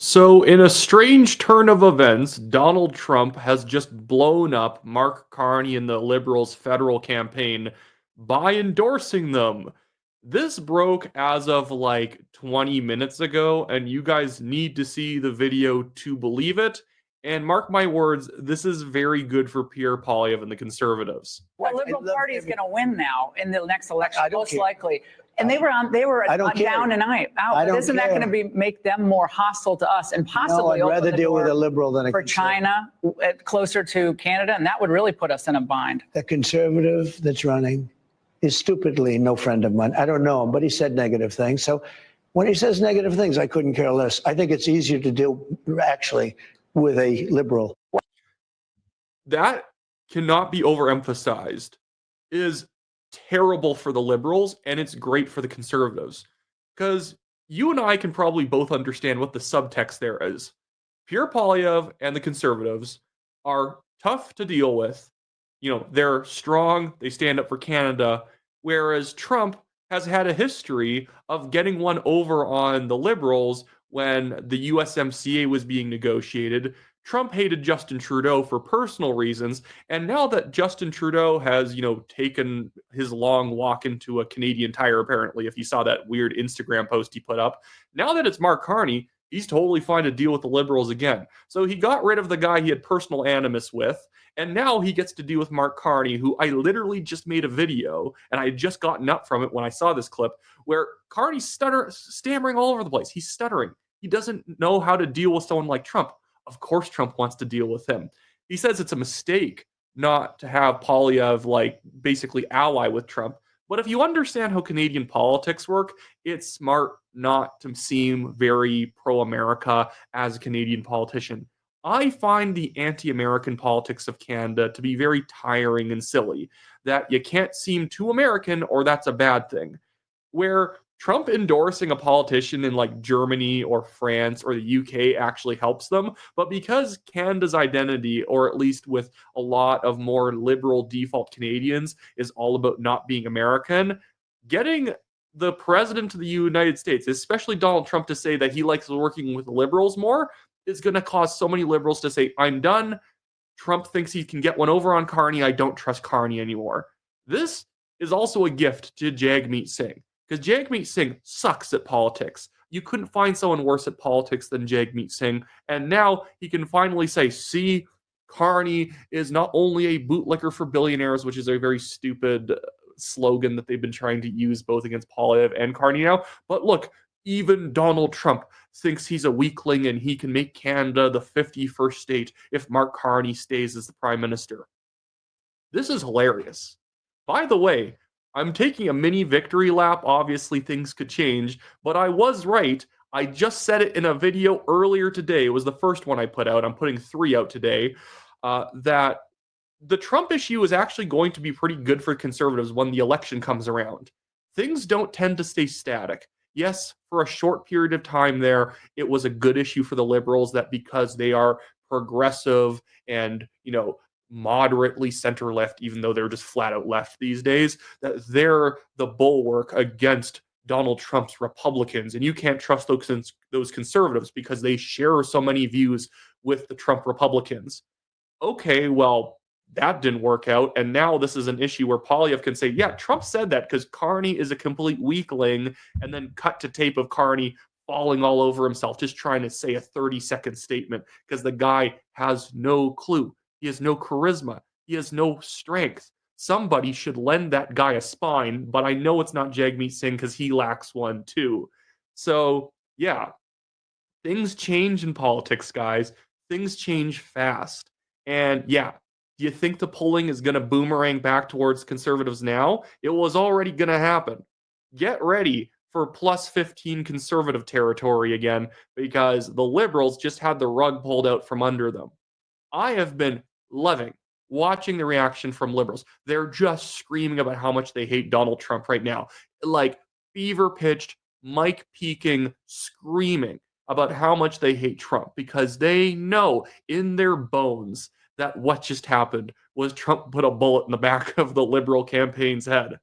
So, in a strange turn of events, Donald Trump has just blown up Mark Carney and the Liberals' federal campaign by endorsing them. This broke as of like 20 minutes ago, and you guys need to see the video to believe it. And mark my words, this is very good for Pierre Poilievre and the Conservatives. The Liberal Party is going to win now in the next election, most care. likely. And they were down and out. But isn't that going to make them more hostile to us and possibly I'd open rather the deal with door a liberal than a for conservative. China closer to Canada, and that would really put us in a bind. The conservative that's running is stupidly no friend of mine. I don't know him, but he said negative things. So when he says negative things, I couldn't care less. I think it's easier to deal actually with a liberal. That cannot be overemphasized. It is terrible for the Liberals and it's great for the Conservatives. Because you and I can probably both understand what the subtext there is. Pierre Poilievre and the Conservatives are tough to deal with. You know, they're strong, they stand up for Canada, whereas Trump has had a history of getting one over on the Liberals when the USMCA was being negotiated. Trump hated Justin Trudeau for personal reasons, and now that Justin Trudeau has, taken his long walk into a Canadian Tire, apparently, if you saw that weird Instagram post he put up, now that it's Mark Carney, he's totally fine to deal with the Liberals again. So he got rid of the guy he had personal animus with, and now he gets to deal with Mark Carney, who I literally just made a video, and I had just gotten up from it when I saw this clip, where Carney's stammering all over the place. He's stuttering. He doesn't know how to deal with someone like Trump. Of course Trump wants to deal with him. He says it's a mistake not to have Poilievre basically ally with Trump. But if you understand how Canadian politics work, it's smart not to seem very pro-America as a Canadian politician. I find the anti-American politics of Canada to be very tiring and silly, that you can't seem too American or that's a bad thing. Where Trump endorsing a politician in Germany or France or the UK actually helps them. But because Canada's identity, or at least with a lot of more liberal default Canadians, is all about not being American, getting the president of the United States, especially Donald Trump, to say that he likes working with liberals more is going to cause so many liberals to say, I'm done. Trump thinks he can get one over on Carney. I don't trust Carney anymore. This is also a gift to Jagmeet Singh. Because Jagmeet Singh sucks at politics. You couldn't find someone worse at politics than Jagmeet Singh. And now he can finally say, see, Carney is not only a bootlicker for billionaires, which is a very stupid slogan that they've been trying to use both against Poilievre and Carney now, but look, even Donald Trump thinks he's a weakling and he can make Canada the 51st state if Mark Carney stays as the prime minister. This is hilarious. By the way, I'm taking a mini victory lap. Obviously, things could change, but I was right. I just said it in a video earlier today. It was the first one I put out. I'm putting 3 out today. That the Trump issue is actually going to be pretty good for conservatives when the election comes around. Things don't tend to stay static. Yes, for a short period of time there, it was a good issue for the liberals that because they are progressive and, moderately center left, even though they're just flat out left these days, that they're the bulwark against Donald Trump's Republicans. And you can't trust those conservatives because they share so many views with the Trump Republicans. Okay, well, that didn't work out. And now this is an issue where Poilievre can say, yeah, Trump said that because Carney is a complete weakling, and then cut to tape of Carney falling all over himself, just trying to say a 30-second statement because the guy has no clue. He has no charisma. He has no strength. Somebody should lend that guy a spine, but I know it's not Jagmeet Singh because he lacks one too. So, yeah, things change in politics, guys. Things change fast. And yeah, do you think the polling is going to boomerang back towards conservatives now? It was already going to happen. Get ready for plus 15 conservative territory again because the liberals just had the rug pulled out from under them. I have been loving watching the reaction from liberals. They're just screaming about how much they hate Donald Trump right now. Fever-pitched, mic-peaking, screaming about how much they hate Trump because they know in their bones that what just happened was Trump put a bullet in the back of the liberal campaign's head.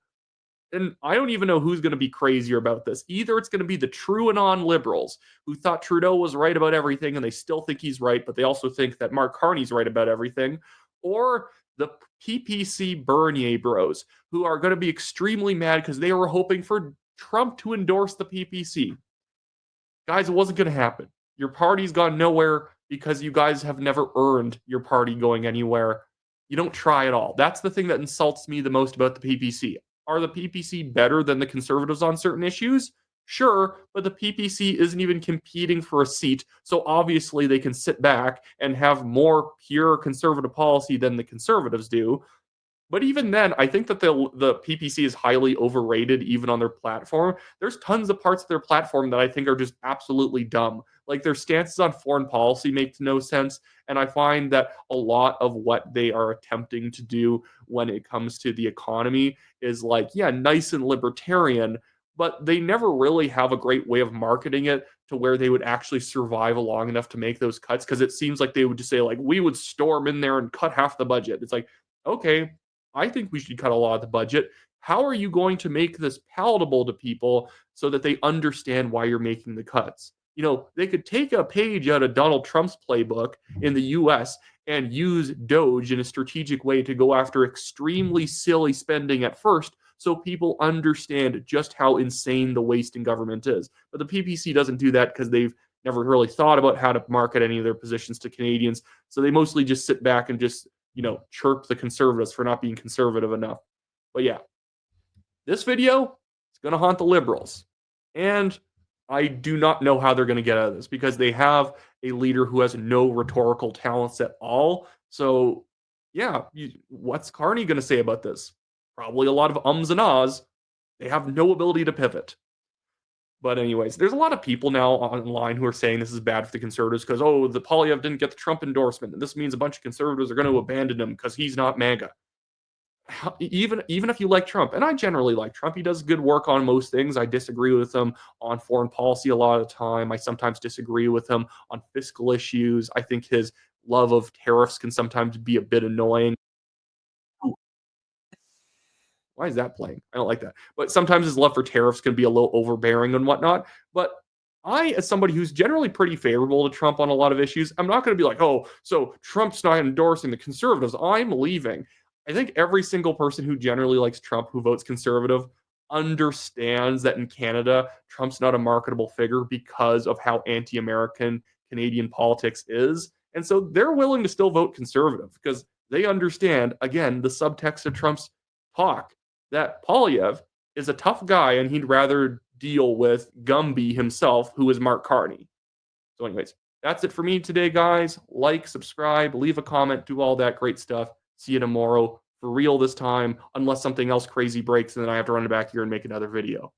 And I don't even know who's going to be crazier about this. Either it's going to be the TrueAnon liberals who thought Trudeau was right about everything and they still think he's right, but they also think that Mark Carney's right about everything, or the PPC Bernier bros who are going to be extremely mad because they were hoping for Trump to endorse the PPC. Guys, it wasn't going to happen. Your party's gone nowhere because you guys have never earned your party going anywhere. You don't try at all. That's the thing that insults me the most about the PPC. Are the PPC better than the Conservatives on certain issues? Sure, but the PPC isn't even competing for a seat, so obviously they can sit back and have more pure conservative policy than the Conservatives do. But even then, I think that the PPC is highly overrated, even on their platform. There's tons of parts of their platform that I think are just absolutely dumb. Like their stances on foreign policy makes no sense. And I find that a lot of what they are attempting to do when it comes to the economy is like, yeah, nice and libertarian, but they never really have a great way of marketing it to where they would actually survive long enough to make those cuts. Because it seems like they would just say, like, we would storm in there and cut half the budget. It's like, okay, I think we should cut a lot of the budget. How are you going to make this palatable to people so that they understand why you're making the cuts? You know, they could take a page out of Donald Trump's playbook in the US and use Doge in a strategic way to go after extremely silly spending at first so people understand just how insane the waste in government is. But the PPC doesn't do that because they've never really thought about how to market any of their positions to Canadians. So they mostly just sit back and just, you know, chirp the Conservatives for not being conservative enough. But yeah, this video is going to haunt the Liberals. And I do not know how they're going to get out of this because they have a leader who has no rhetorical talents at all. So yeah, what's Carney going to say about this? Probably a lot of ums and ahs. They have no ability to pivot. But anyways, there's a lot of people now online who are saying this is bad for the Conservatives because, oh, the Poilievre didn't get the Trump endorsement, and this means a bunch of Conservatives are going to abandon him because he's not MAGA. Even if you like Trump, and I generally like Trump, he does good work on most things. I disagree with him on foreign policy a lot of the time. I sometimes disagree with him on fiscal issues. I think his love of tariffs can sometimes be a bit annoying. Why is that playing? I don't like that. But sometimes his love for tariffs can be a little overbearing and whatnot. But I, as somebody who's generally pretty favorable to Trump on a lot of issues, I'm not going to be like, oh, so Trump's not endorsing the Conservatives, I'm leaving. I think every single person who generally likes Trump, who votes Conservative, understands that in Canada, Trump's not a marketable figure because of how anti-American Canadian politics is. And so they're willing to still vote Conservative because they understand, again, the subtext of Trump's talk, that Poilievre is a tough guy and he'd rather deal with Gumby himself, who is Mark Carney. So anyways, that's it for me today, guys. Like, subscribe, leave a comment, do all that great stuff. See you tomorrow, for real this time, unless something else crazy breaks and then I have to run back here and make another video.